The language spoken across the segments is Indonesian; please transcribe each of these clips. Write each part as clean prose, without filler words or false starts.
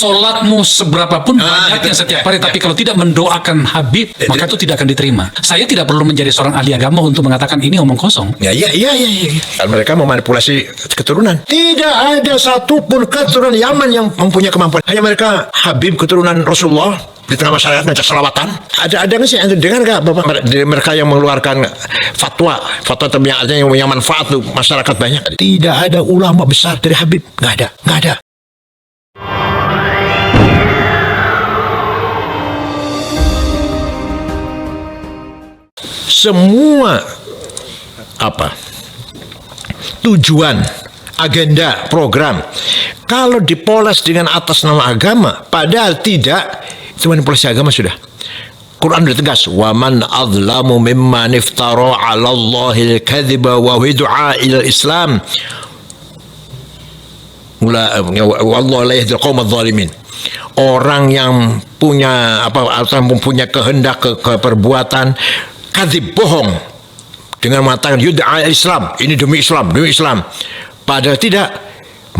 Sholatmu seberapapun banyaknya setiap hari, tapi kalau tidak mendoakan Habib, maka itu tidak akan diterima. Saya tidak perlu menjadi seorang ahli agama untuk mengatakan ini omong kosong. Iya. Kan mereka memanipulasi keturunan. Tidak ada satupun keturunan Yaman yang mempunyai kemampuan. Hanya mereka Habib keturunan Rasulullah di tengah masyarakat ngajak selawatan. Ada nggak sih yang dengar nggak Bapak? Mereka yang mengeluarkan fatwa yang manfaat untuk masyarakat banyak. Tidak ada ulama besar dari Habib. Nggak ada. Semua tujuan, agenda, program kalau dipoles dengan atas nama agama, padahal tidak, itu manipulasi agama sudah. Quran sudah tegas, wa man adlamu mimman iftara 'ala Allahil kadhiba wa du'a ila Islam. Wallahu la yahdil qaumadh dhalimin. Orang yang punya mempunyai kehendak ke perbuatan kadzib, bohong, dengan mengatakan yud'a Islam, ini demi Islam, padahal tidak,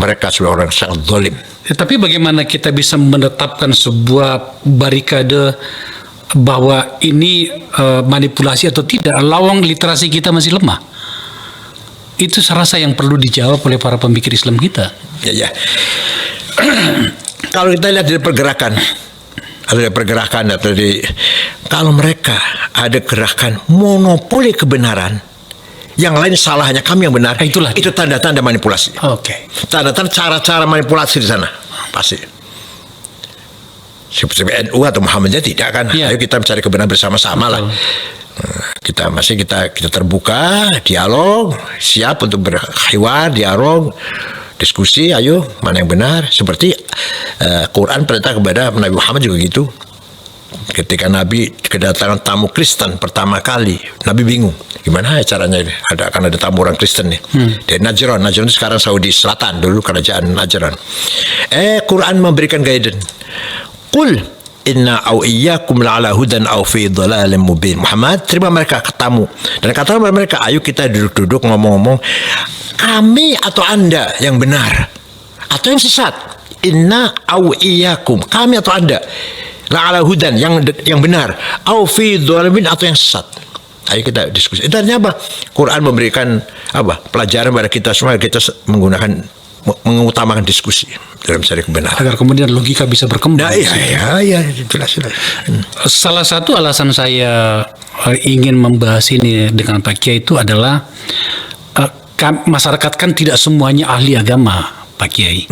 mereka sebagai orang sangat zalim. Tapi bagaimana kita bisa menetapkan sebuah barikade bahwa ini manipulasi atau tidak? Lawang literasi kita masih lemah. Itu saya rasa yang perlu dijawab oleh para pemikir Islam kita. Ya. Kalau kita lihat dari pergerakan kalau mereka ada gerakan monopoli kebenaran, yang lain salah, hanya kami yang benar, itu tanda-tanda manipulasi. Oke. Tanda-tanda cara-cara manipulasi di sana pasti. Seperti NU atau Muhammadiyah tidak kan? Ayo kita mencari kebenaran bersama-sama lah. Kita terbuka, dialog, siap untuk berhiwar, dialog, diskusi, ayo mana yang benar. Seperti Quran perintah kepada Nabi Muhammad juga gitu. Ketika Nabi kedatangan tamu Kristen pertama kali, Nabi bingung gimana caranya ini, akan ada tamu orang Kristen nih dari Najran itu sekarang Saudi Selatan, dulu kerajaan Najran. Quran memberikan guidance, qul inna au iyyakum la'ala hudan au fi dhalalin mubin. Muhammad terima mereka tamu dan kata mereka, ayo kita duduk-duduk ngomong-ngomong, kami atau anda yang benar atau yang sesat. Inna au iyyakum, kami atau anda, la'ala hudan, yang benar, au fi dhalamin, atau yang sesat. Ayo kita diskusi. Itu artinya apa? Quran memberikan pelajaran pada kita semua, kita mengutamakan diskusi dalam mencari kebenaran agar kemudian logika bisa berkembang. Iya, jelas. Salah satu alasan saya ingin membahas ini dengan Pak Kiai itu adalah masyarakat kan tidak semuanya ahli agama, Pak Kiai.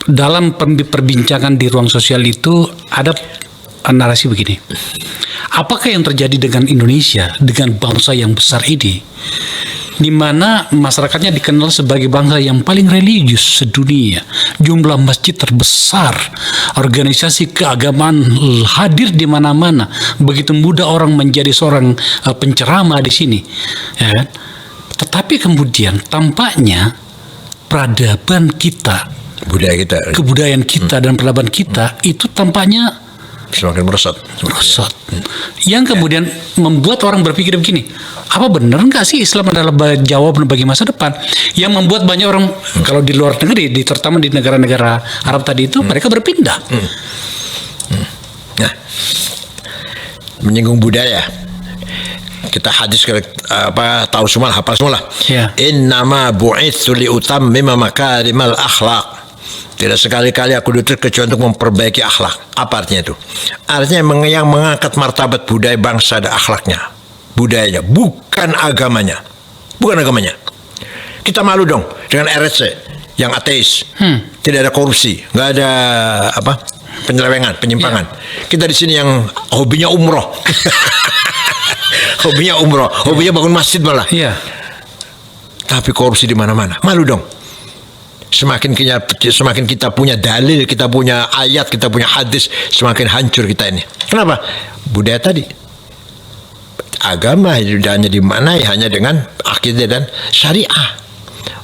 Dalam perbincangan di ruang sosial itu ada narasi begini, apakah yang terjadi dengan Indonesia, dengan bangsa yang besar ini, di mana masyarakatnya dikenal sebagai bangsa yang paling religius sedunia, jumlah masjid terbesar, organisasi keagamaan hadir di mana-mana, begitu mudah orang menjadi seorang penceramah di sini, ya kan? Tetapi kemudian tampaknya peradaban kita, kebudayaan kita dan peradaban kita itu tampaknya semakin merosot. Yang kemudian membuat orang berpikir begini, apa benar nggak sih Islam adalah jawaban bagi masa depan? Yang membuat banyak orang kalau di luar negeri, terutama di negara-negara Arab tadi itu, mereka berpindah. Nah, menyinggung budaya, kita hadis tahu semua, hafal semua lah. Innama bu'itsu li utammima makarimal akhlaq. Tidak sekali-kali aku diutus kecuali untuk memperbaiki akhlak. Apa artinya itu? Artinya yang mengangkat martabat budaya bangsa dan akhlaknya, budayanya, bukan agamanya. Kita malu dong dengan RSC yang ateis, tidak ada korupsi, nggak ada penyelewengan, penyimpangan. Kita di sini yang hobinya umroh, hobinya bangun masjid malah. Tapi korupsi di mana-mana, malu dong. Semakin kita punya dalil, kita punya ayat, kita punya hadis, semakin hancur kita ini. Kenapa? Budaya tadi. Agama hanya dimanai hanya dengan akidah dan syariah.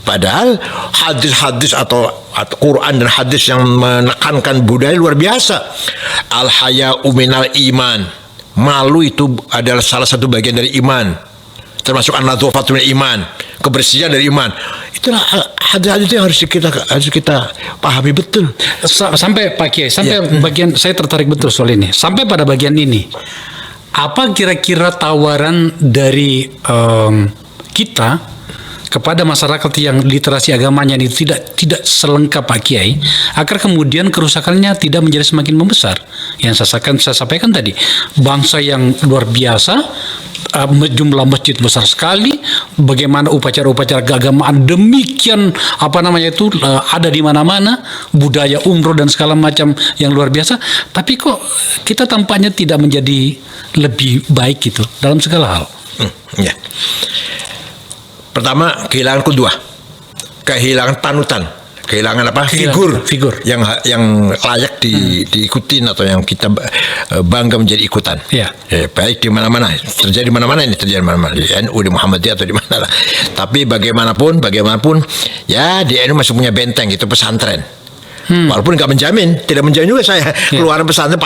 Padahal hadis-hadis atau Quran dan hadis yang menekankan budaya luar biasa. Al-haya'u minal iman. Malu itu adalah salah satu bagian dari iman. Termasuk an-nadhafatu minal iman. kebersihan dari iman. Itulah hadis-hadis itu yang harus kita pahami betul. Sampai Pak Kiai, sampai bagian saya tertarik betul soal ini. Sampai pada bagian ini, apa kira-kira tawaran dari kita kepada masyarakat yang literasi agamanya itu tidak selengkap Pak Kiai, agar kemudian kerusakannya tidak menjadi semakin membesar. Yang saya sampaikan tadi, bangsa yang luar biasa, jumlah masjid besar sekali, bagaimana upacara-upacara keagamaan demikian ada di mana-mana, budaya umroh dan segala macam yang luar biasa, tapi kok kita tampaknya tidak menjadi lebih baik gitu dalam segala hal. Ya. Pertama, kehilangan kedua, kehilangan panutan, kehilangan apa? Figur yang layak diikutin atau yang kita bangga menjadi ikutan. Ya. Baik di mana-mana, terjadi di mana-mana di NU, di Muhammadiyah atau di mana lah. Tapi bagaimanapun, ya di NU masih punya benteng, itu pesantren. Walaupun tidak menjamin juga saya keluaran pesantren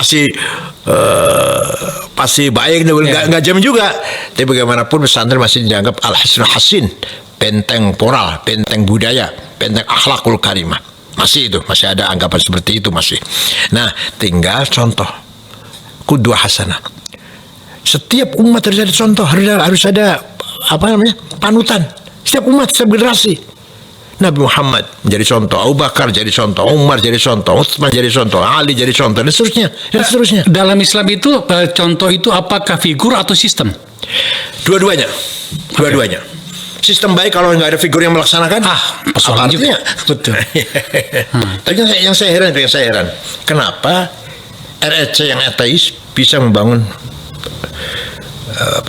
pasti baik, nggak jamin juga. Tapi bagaimanapun pesantren masih dianggap al-hisnul hasin, benteng moral, benteng budaya, benteng akhlakul karimah. Masih ada anggapan seperti itu masih. Nah, tinggal contoh qudwah hasanah. Setiap umat harus ada contoh, harus ada panutan. Setiap umat, setiap generasi. Nabi Muhammad menjadi contoh, Abu Bakar jadi contoh, Umar jadi contoh, Utsman jadi contoh, Ali jadi contoh, dan seterusnya. Dalam Islam itu contoh itu apakah figur atau sistem? Dua-duanya. Sistem baik kalau nggak ada figur yang melaksanakan. Persoalan juga. Betul. Tapi yang saya heran, kenapa RRC yang ateis bisa membangun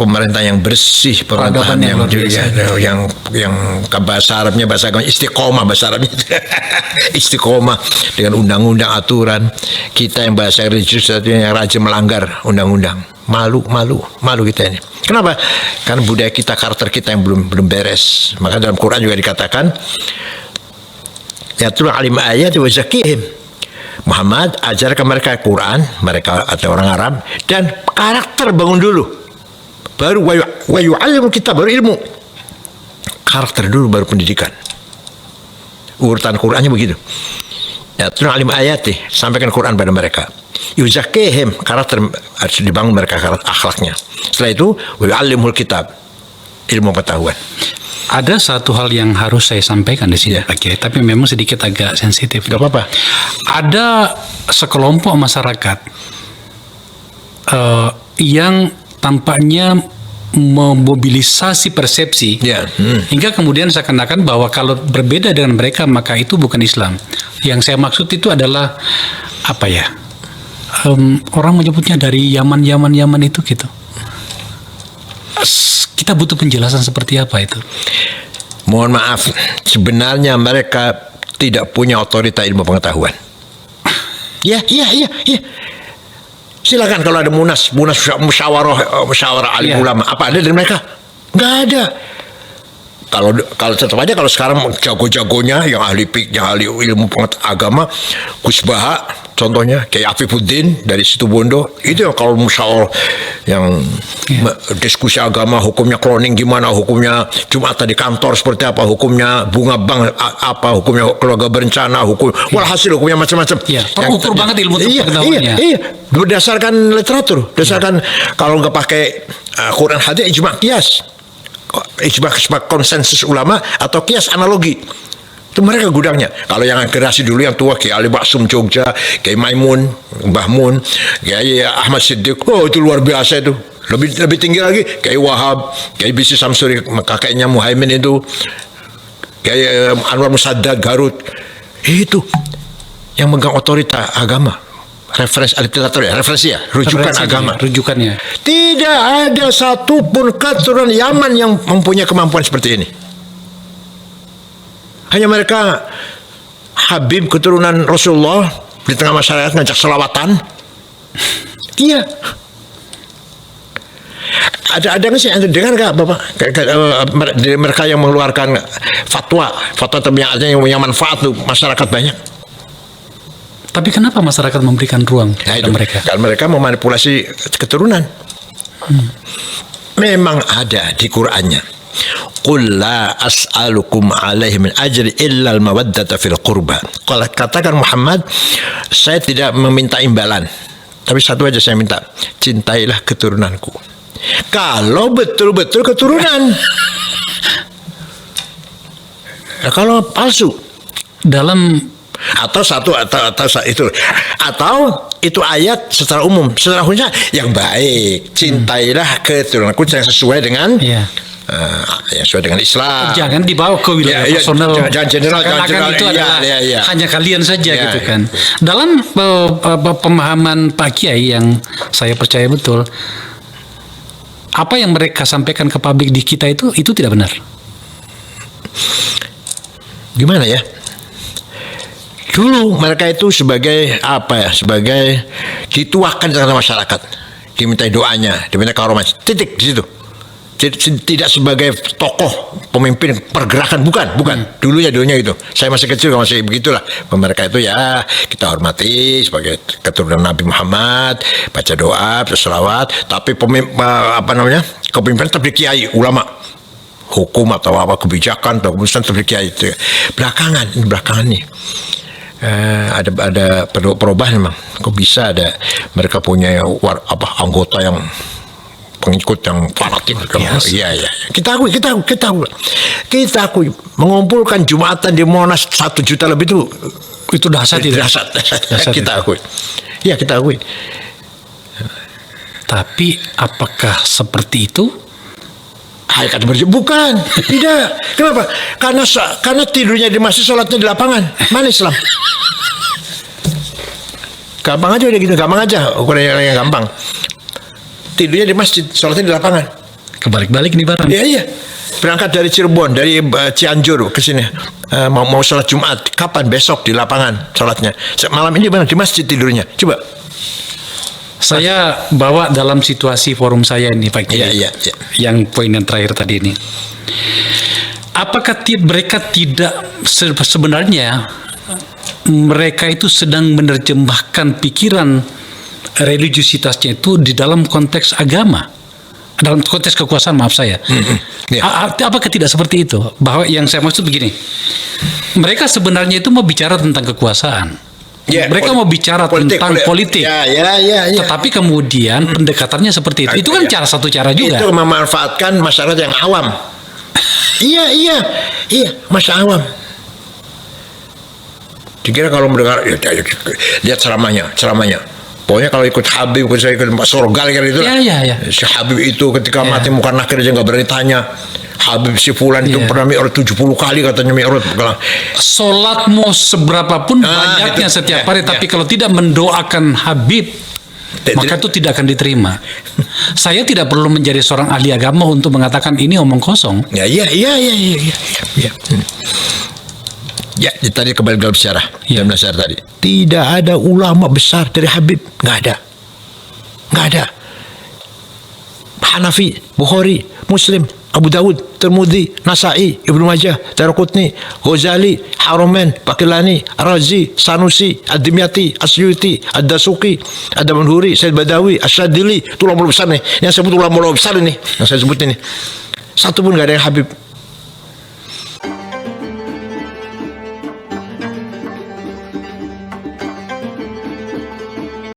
pemerintah yang bersih, pemerintahan yang bahasa Arabnya istiqomah, bahasa Arabnya istiqomah dengan undang-undang aturan. Kita yang bahasa religius yang rajin melanggar undang-undang. Malu kita ini. Kenapa? Karena budaya kita, karakter kita yang belum beres. Maka dalam Quran juga dikatakan, yatluna alim ayat wa zakihim. Muhammad ajarkan mereka Quran, mereka atau orang Arab, dan karakter bangun dulu. Baru wa yu'allimul kitab, baru ilmu. Karakter dulu baru pendidikan. Urutan Qur'annya begitu. Ya, alim ayati, sampaikan Quran pada mereka. Yuzakihim, karakter harus dibangun mereka, akhlaknya. Setelah itu wa yu'allimul kitab, ilmu pengetahuan. Ada satu hal yang harus saya sampaikan di sini, Pak Kiai, tapi memang sedikit agak sensitif. Gak apa-apa. Ada sekelompok masyarakat yang tampaknya memobilisasi persepsi hingga kemudian seakan-akan bahwa kalau berbeda dengan mereka maka itu bukan Islam. Yang saya maksud itu adalah orang menyebutnya dari Yaman itu gitu. Kita butuh penjelasan seperti apa itu. Mohon maaf, sebenarnya mereka tidak punya otorita ilmu pengetahuan. Iya. Silakan kalau ada musyawarah alim ulama, apa ada dari mereka? Nggak ada. Kalau tetap aja kalau sekarang jago-jagonya yang ahli ilmu agama, Gus Baha contohnya, Kiai Afifuddin dari Situbondo, itu yang kalau musyawarah yang diskusi agama, hukumnya cloning gimana, hukumnya Jumatan di kantor seperti apa, hukumnya bunga bank apa, hukumnya keluarga berencana, walhasil hukumnya macam-macam. Terukur banget ilmu pengetahuannya. Iya, berdasarkan literatur, kalau nggak pakai Quran hadis, ijma qiyas. Ijma konsensus ulama atau kias analogi, itu mereka gudangnya. Kalau yang generasi dulu yang tua, Kiai Ali Maksum Jogja, Kiai Maimun, Mbah Mun, Kiai Ahmad Siddiq, itu luar biasa itu. Lebih tinggi lagi Kiai Wahab, Kiai Bisi Samsuri, kakeknya Muhaimin itu, Kiai Anwar Musaddad Garut, itu yang megang otorita agama. Rujukan agama. Rujukannya. Tidak ada satupun keturunan Yaman yang mempunyai kemampuan seperti ini. Hanya mereka Habib keturunan Rasulullah di tengah masyarakat ngajak selawatan. Iya. Ada nggak sih? Dengar nggak Bapak? Dari mereka yang mengeluarkan fatwa yang manfaat untuk masyarakat banyak. Tapi kenapa masyarakat memberikan ruang kepada mereka? Kalau mereka memanipulasi keturunan. Memang ada di Qur'annya. Qul la as'alukum alaihi min ajri illa al-mawaddata fil qurba. Kalau katakan Muhammad, saya tidak meminta imbalan, tapi satu aja saya minta, cintailah keturunanku. Kalau betul-betul keturunan. Nah, kalau palsu Dalam atau itu ayat secara umum, secara khusus yang baik, cintailah keturunanku yang sesuai dengan ya, yang sesuai dengan Islam. jangan dibawa ke wilayah personal. Jangan general, Seakan-akan itu adalah hanya kalian saja gitu kan. Dalam pemahaman Pak Kiai yang saya percaya betul, apa yang mereka sampaikan ke publik di kita itu tidak benar. Gimana ya? Dulu mereka itu sebagai sebagai dituakan dengan masyarakat, dimintai doanya, diminta karomat, titik di situ. Tidak sebagai tokoh pemimpin pergerakan, bukan. Dulunya itu. Saya masih kecil masih begitulah. Mereka itu ya kita hormati sebagai keturunan Nabi Muhammad, baca doa, berselawat, tapi kepemimpinan tetap di kiai, ulama. Hukum atau kebijakan atau keputusan tetap di kiai itu. Belakangan nih. Ada perubahan memang. Kok bisa ada mereka punya anggota yang pengikut yang fanatik. Iya. Kita akui mengumpulkan Jumatan di Monas 1 juta lebih itu dahsyat. Kita akui. Ya, kita akui. Tapi apakah seperti itu? Bukan, tidak. Kenapa? Karena tidurnya di masjid, sholatnya di lapangan. Mana Islam? Gampang aja udah gitu, gampang aja. Ukuran yang gampang. Tidurnya di masjid, sholatnya di lapangan. Kebalik-balik nih barang. Iya. Berangkat dari Cirebon, dari Cianjur ke sini. Mau sholat Jumat, kapan? Besok di lapangan sholatnya. Malam ini di masjid tidurnya. Coba. Saya bawa dalam situasi forum saya ini Pak Kiai. Iya. Yang poin yang terakhir tadi ini. Apakah mereka tidak sebenarnya mereka itu sedang menerjemahkan pikiran religiusitasnya itu di dalam konteks agama, dalam konteks kekuasaan, maaf saya. Apakah tidak seperti itu? Bahwa yang saya maksud begini, mereka sebenarnya itu mau bicara tentang kekuasaan. Mereka mau bicara tentang politik. Ya. Tetapi kemudian pendekatannya seperti itu. Itu kan satu cara juga. Itu memanfaatkan masyarakat yang awam. Iya, masyarakat awam. Dikira kalau mendengar, lihat ceramahnya. Pokoknya kalau ikut Habib, saya ikut Pak Sorgal gitu lah. Iya. Si Habib itu ketika mati muka nakir aja nggak berani tanya. Habib si Fulan itu pernah mi'raj 70 kali katanya mi'raj. Sholatmu seberapapun banyaknya setiap hari, tapi kalau tidak mendoakan Habib, maka itu tidak akan diterima. Saya tidak perlu menjadi seorang ahli agama untuk mengatakan ini omong kosong. Iya. Ya, tadi kembali dalam sejarah. Dalam sejarah tadi. Tidak ada ulama besar dari Habib. Nggak ada. Hanafi, Bukhari, Muslim, Abu Dawud, Tirmidzi, Nasa'i, Ibnu Majah, Daraqutni, Ghazali, Haramain, Baqillani, Razi, Sanusi, Ad-Dimyati, Asyuti, Ad-Dasuqi, Ad-Manhuri, Said Badawi, Asyadili. Itu ulama besar nih. Yang sebut ulama besar ini, yang saya sebut ini. Satu pun nggak ada yang Habib.